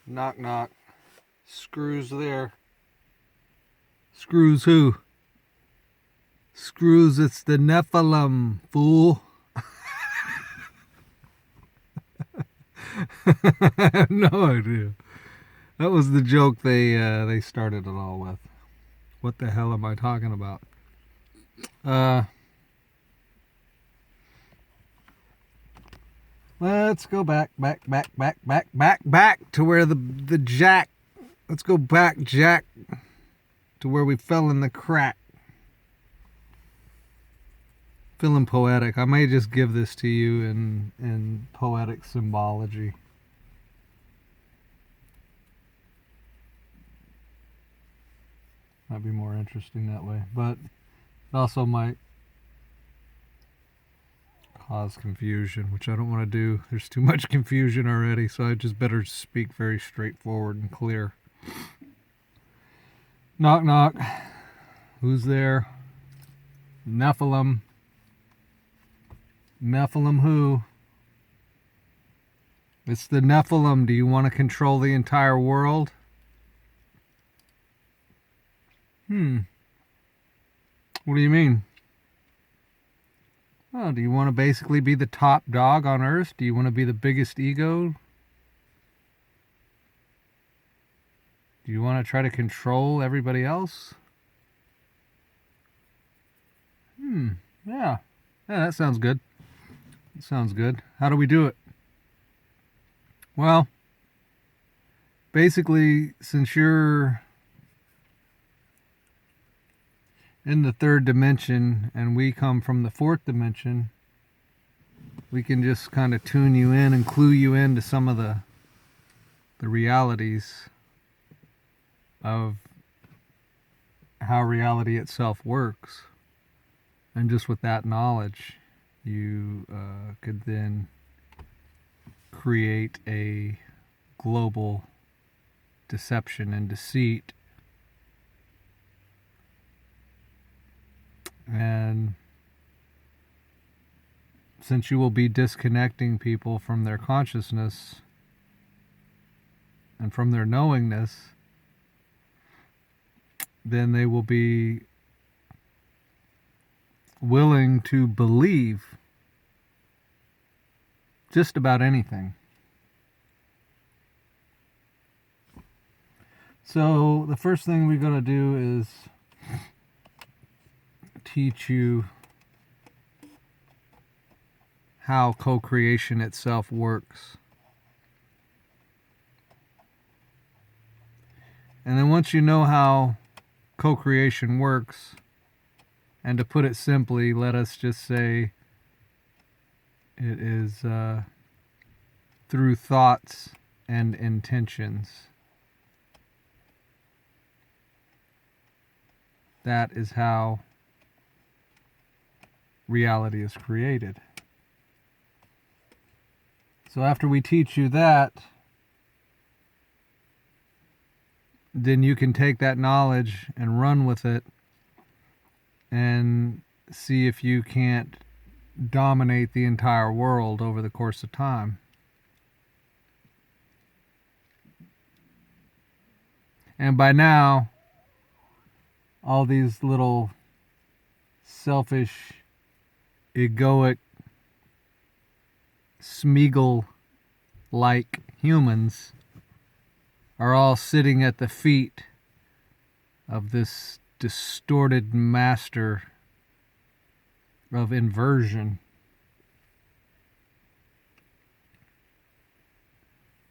Knock, knock. Screws there. Screws who? Screws, it's the Nephilim, fool. I have no idea. That was the joke they started it all with. What the hell am I talking about? Let's go back to where the Jack. Let's go back, Jack, to where we fell in the crack. Feeling poetic. I may just give this to you in poetic symbology. Might be more interesting that way, but it also might cause confusion, which I don't want to do. There's too much confusion already, so I just better speak very straightforward and clear. Knock, knock. Who's there? Nephilim. Nephilim who? It's the Nephilim. Do you want to control the entire world? What do you mean? Oh, do you want to basically be the top dog on Earth? Do you want to be the biggest ego? Do you want to try to control everybody else? Yeah, that sounds good. That sounds good. How do we do it? Well, basically, since you're in the third dimension and we come from the fourth dimension, we can just kind of tune you in and clue you into some of the realities of how reality itself works. And just with that knowledge, you could then create a global deception and deceit. And since you will be disconnecting people from their consciousness and from their knowingness, then they will be willing to believe just about anything. So the first thing we're going to do is teach you how co-creation itself works. And then once you know how co-creation works, and to put it simply, let us just say it is through thoughts and intentions. That is how reality is created. So after we teach you that, then you can take that knowledge and run with it and see if you can't dominate the entire world over the course of time. And by now, all these little selfish, egoic, Smeagol-like humans are all sitting at the feet of this distorted master of inversion.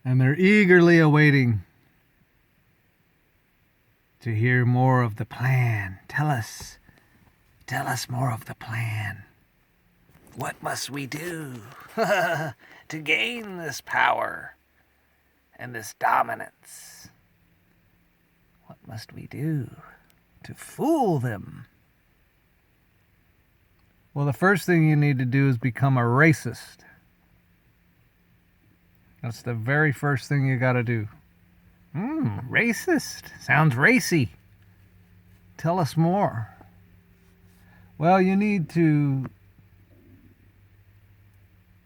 And they're eagerly awaiting to hear more of the plan. Tell us more of the plan. What must we do to gain this power and this dominance? What must we do to fool them? Well, the first thing you need to do is become a racist. That's the very first thing you got to do. Racist. Sounds racy. Tell us more. Well, you need to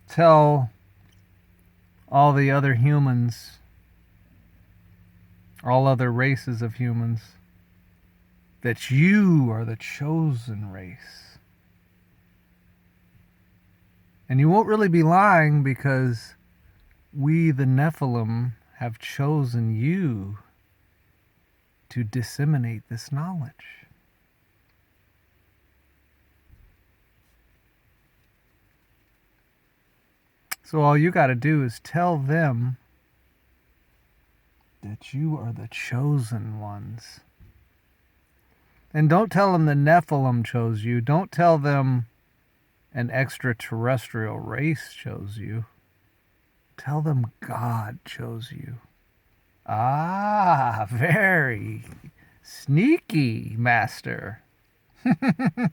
tell all the other humans all other races of humans, that you are the chosen race. And you won't really be lying, because we, the Nephilim, have chosen you to disseminate this knowledge. So all you got to do is tell them that you are the chosen ones. And don't tell them the Nephilim chose you. Don't tell them an extraterrestrial race chose you. Tell them God chose you. Ah, very sneaky, Master.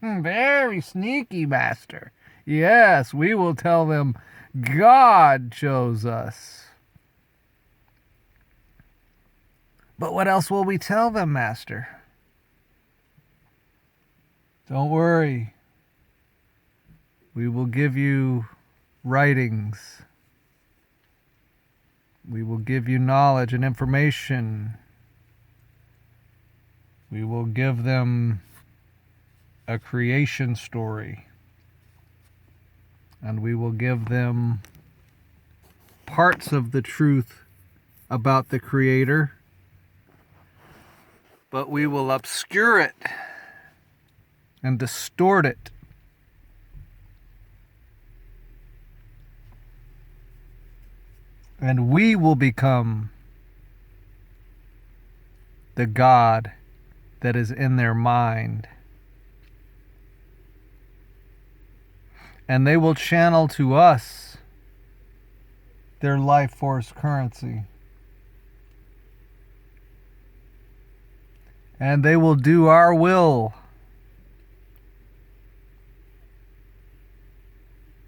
Very sneaky, Master. Yes, we will tell them God chose us. But what else will we tell them, Master? Don't worry. We will give you writings. We will give you knowledge and information. We will give them a creation story. And we will give them parts of the truth about the Creator, but we will obscure it and distort it. And we will become the God that is in their mind. And they will channel to us their life force currency. And they will do our will.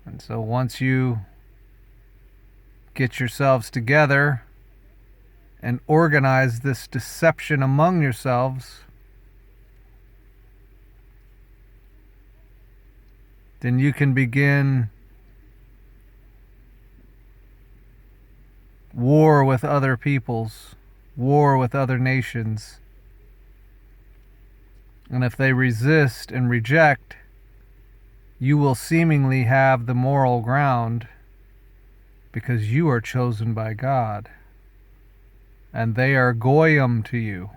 And so once you get yourselves together and organize this deception among yourselves, then you can begin war with other peoples, war with other nations. And if they resist and reject, you will seemingly have the moral ground, because you are chosen by God. And they are goyim to you.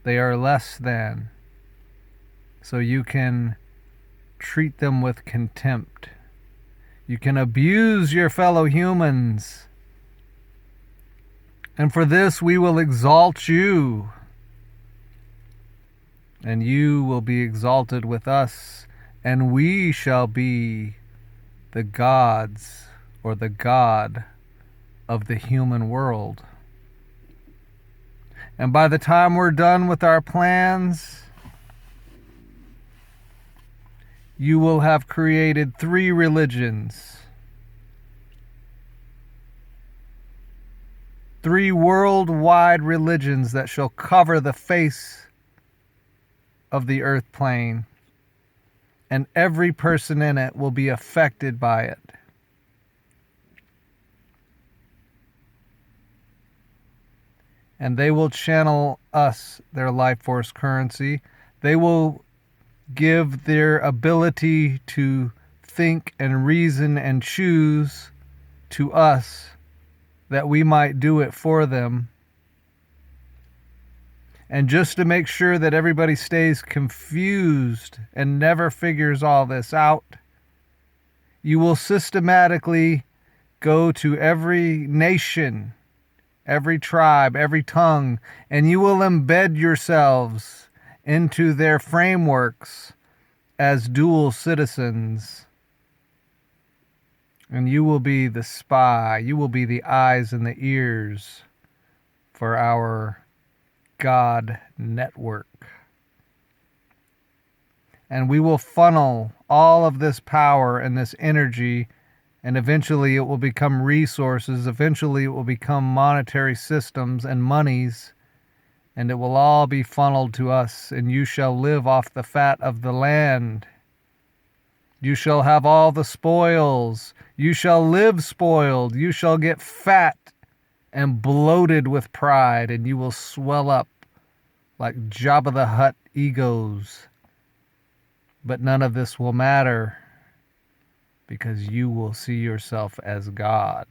They are less than. So you can treat them with contempt. You can abuse your fellow humans. And for this we will exalt you. And you will be exalted with us, and we shall be the gods, or the God of the human world. And by the time we're done with our plans, you will have created 3 religions. 3 worldwide religions that shall cover the face of the earth plane, and every person in it will be affected by it. And they will channel us, their life force currency. They will give their ability to think and reason and choose to us, that we might do it for them. And just to make sure that everybody stays confused and never figures all this out, you will systematically go to every nation, every tribe, every tongue, and you will embed yourselves into their frameworks as dual citizens. And you will be the spy, you will be the eyes and the ears for our God network. And we will funnel all of this power and this energy, and eventually it will become resources, eventually it will become monetary systems and monies, and it will all be funneled to us, and you shall live off the fat of the land. You shall have all the spoils. You shall live spoiled. You shall get fat and bloated with pride, and you will swell up like Jabba the Hutt egos. But none of this will matter, because you will see yourself as God.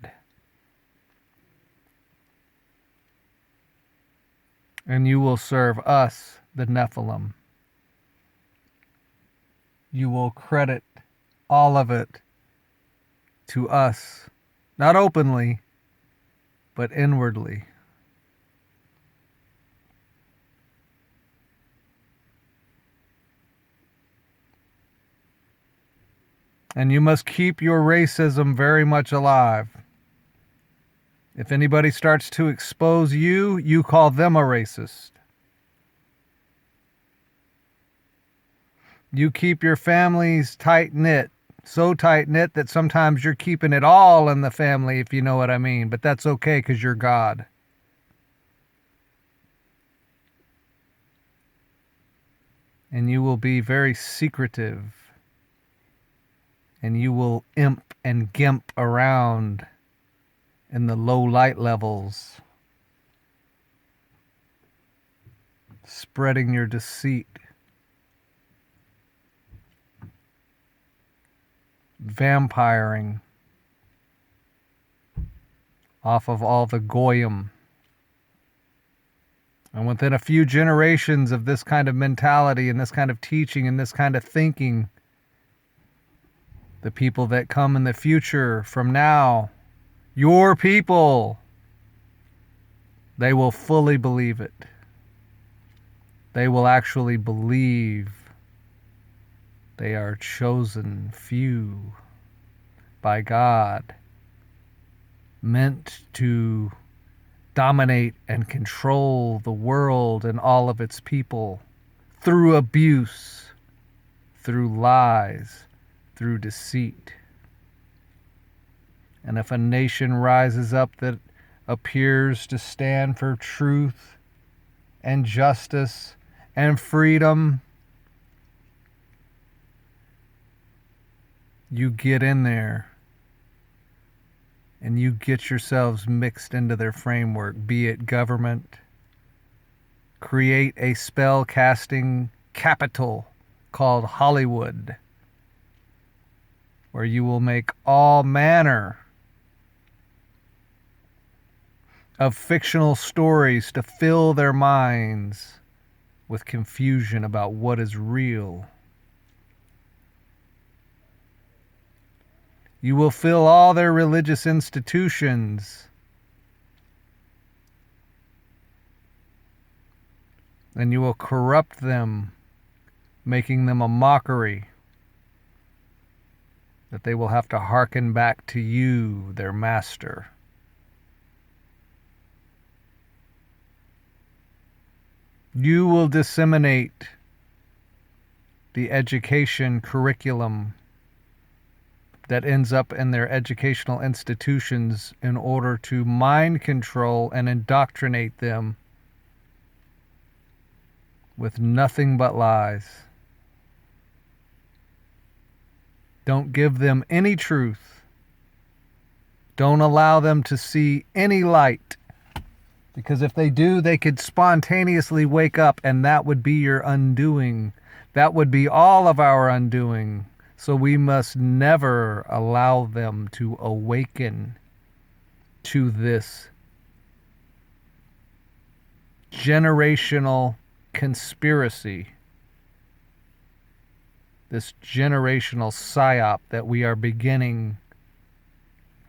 And you will serve us, the Nephilim. You will credit all of it to us, not openly, but inwardly. And you must keep your racism very much alive. If anybody starts to expose you, you call them a racist. You keep your families tight-knit, so tight-knit that sometimes you're keeping it all in the family, if you know what I mean. But that's okay, because you're God. And you will be very secretive. And you will imp and gimp around in the low light levels, spreading your deceit, vampiring off of all the goyim. And within a few generations of this kind of mentality and this kind of teaching and this kind of thinking, the people that come in the future from now, your people, they will fully believe it. They will actually believe they are chosen few by God, meant to dominate and control the world and all of its people through abuse, through lies, through deceit. And if a nation rises up that appears to stand for truth and justice and freedom, you get in there and you get yourselves mixed into their framework, be it government. Create a spell casting capital called Hollywood, where you will make all manner of fictional stories to fill their minds with confusion about what is real. You will fill all their religious institutions, and you will corrupt them, making them a mockery, that they will have to hearken back to you, their master. You will disseminate the education curriculum that ends up in their educational institutions in order to mind control and indoctrinate them with nothing but lies. Don't give them any truth. Don't allow them to see any light. Because if they do, they could spontaneously wake up, and that would be your undoing. That would be all of our undoing. So we must never allow them to awaken to this generational conspiracy, this generational psyop that we are beginning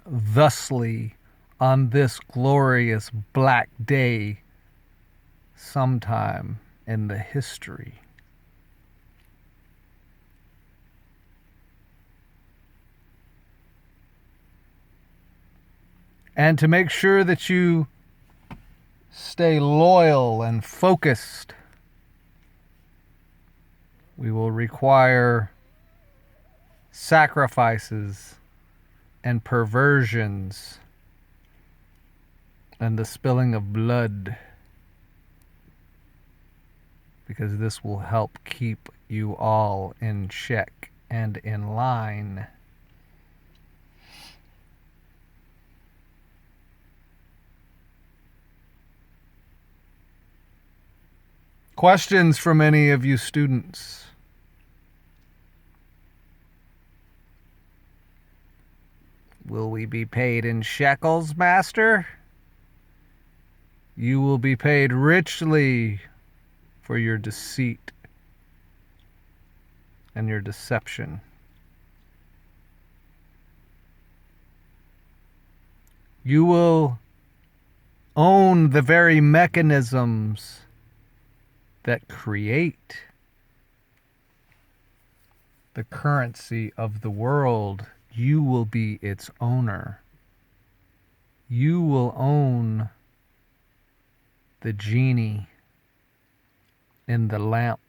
thusly on this glorious black day sometime in the history. And to make sure that you stay loyal and focused, we will require sacrifices and perversions and the spilling of blood, because this will help keep you all in check and in line. Questions from any of you students? Will we be paid in shekels, Master? You will be paid richly for your deceit and your deception. You will own the very mechanisms that create the currency of the world. You will be its owner. You will own the genie in the lamp.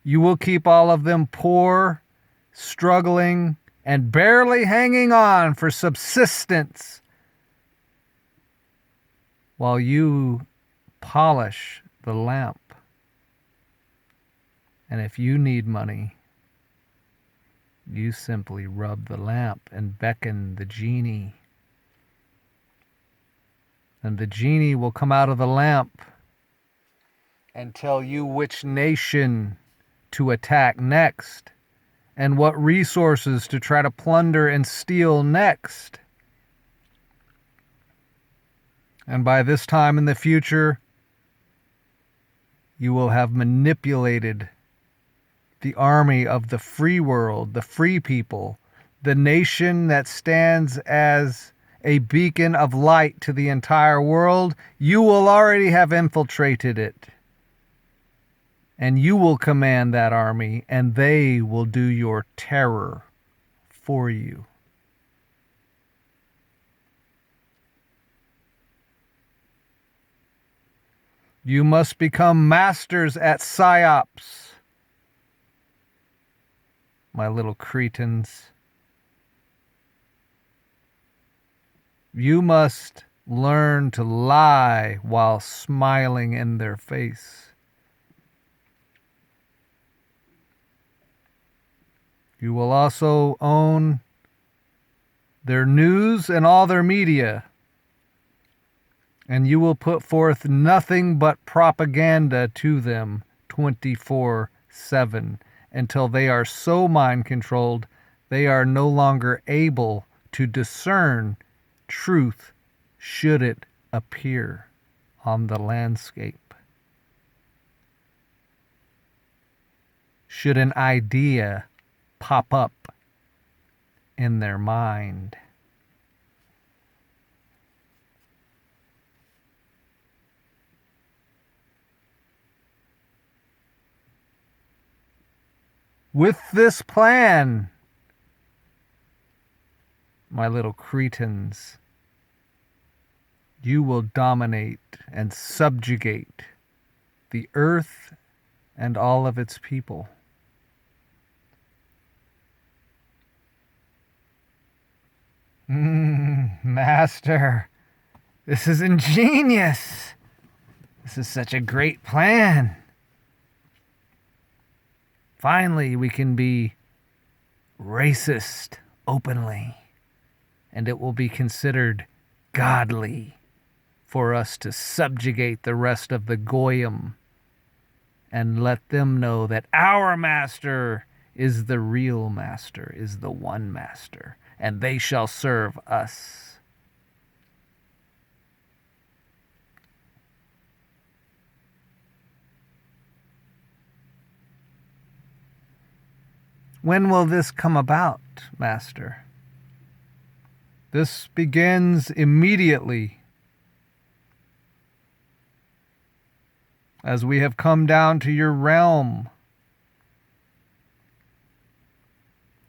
You will keep all of them poor, struggling, and barely hanging on for subsistence while you polish the lamp. And if you need money, you simply rub the lamp and beckon the genie. And the genie will come out of the lamp and tell you which nation to attack next and what resources to try to plunder and steal next. And by this time in the future, you will have manipulated the army of the free world, the free people, the nation that stands as a beacon of light to the entire world. You will already have infiltrated it. And you will command that army, and they will do your terror for you. You must become masters at psyops, my little cretins. You must learn to lie while smiling in their face. You will also own their news and all their media. And you will put forth nothing but propaganda to them 24/7 until they are so mind-controlled they are no longer able to discern truth should it appear on the landscape. Should an idea pop up in their mind. With this plan, my little cretins, you will dominate and subjugate the earth and all of its people. Master, this is ingenious. This is such a great plan. Finally, we can be racist openly, and it will be considered godly for us to subjugate the rest of the Goyim and let them know that our master is the real master, is the one master, and they shall serve us. When will this come about, Master? This begins immediately as we have come down to your realm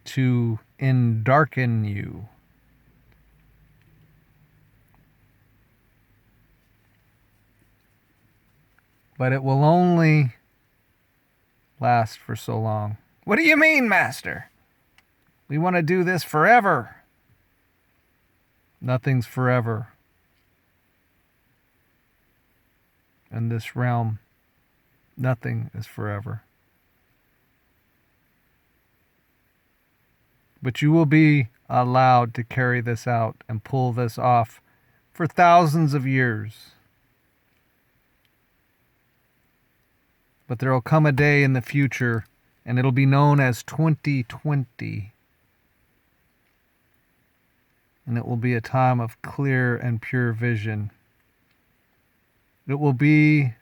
to endarken you. But it will only last for so long. What do you mean, Master? We want to do this forever. Nothing's forever in this realm. Nothing is forever. But you will be allowed to carry this out and pull this off for thousands of years. But there will come a day in the future, and it'll be known as 2020. And it will be a time of clear and pure vision. It will be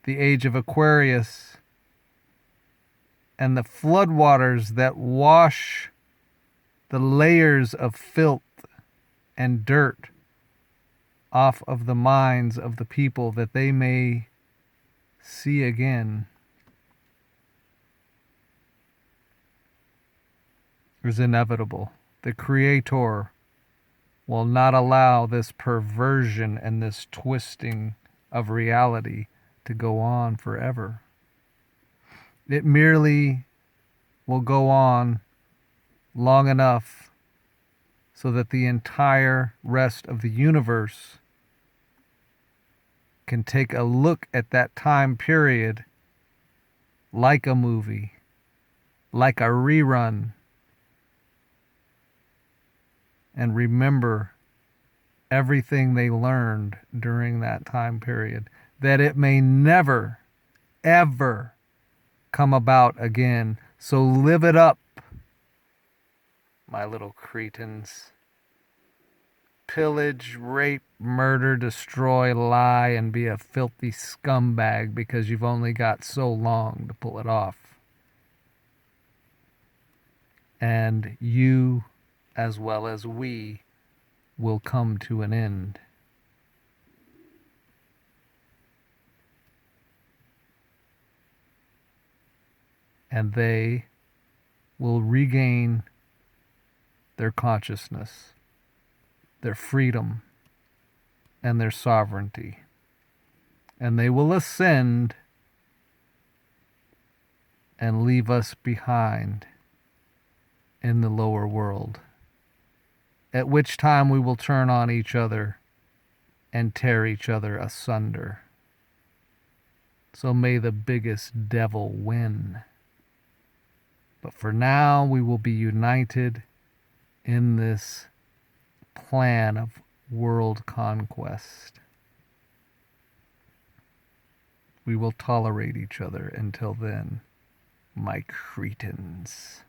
the age of Aquarius, and the floodwaters that wash the layers of filth and dirt off of the minds of the people, that they may see again, is inevitable. The Creator will not allow this perversion and this twisting of reality to go on forever. It merely will go on long enough so that the entire rest of the universe can take a look at that time period like a movie, like a rerun, and remember everything they learned during that time period, that it may never, ever come about again. So live it up, my little cretins. Pillage, rape, murder, destroy, lie, and be a filthy scumbag because you've only got so long to pull it off. And you, as well as we, will come to an end. And they will regain their consciousness, their freedom, and their sovereignty. And they will ascend and leave us behind in the lower world, at which time we will turn on each other and tear each other asunder. So may the biggest devil win. But for now, we will be united in this plan of world conquest. We will tolerate each other until then, my cretins.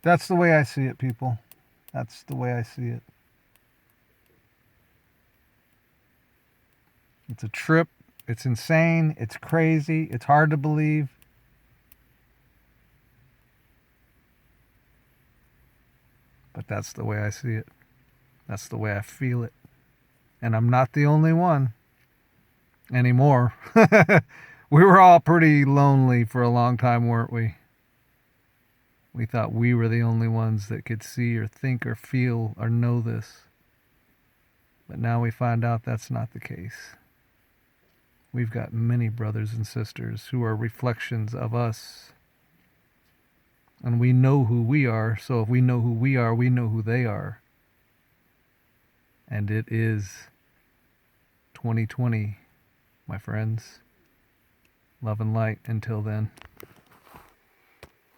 That's the way I see it, people. That's the way I see it. It's a trip. It's insane. It's crazy. It's hard to believe. But that's the way I see it. That's the way I feel it. And I'm not the only one anymore. We were all pretty lonely for a long time, weren't we? We thought we were the only ones that could see or think or feel or know this. But now we find out that's not the case. We've got many brothers and sisters who are reflections of us. And we know who we are, so if we know who we are, we know who they are. And it is 2020, my friends. Love and light until then.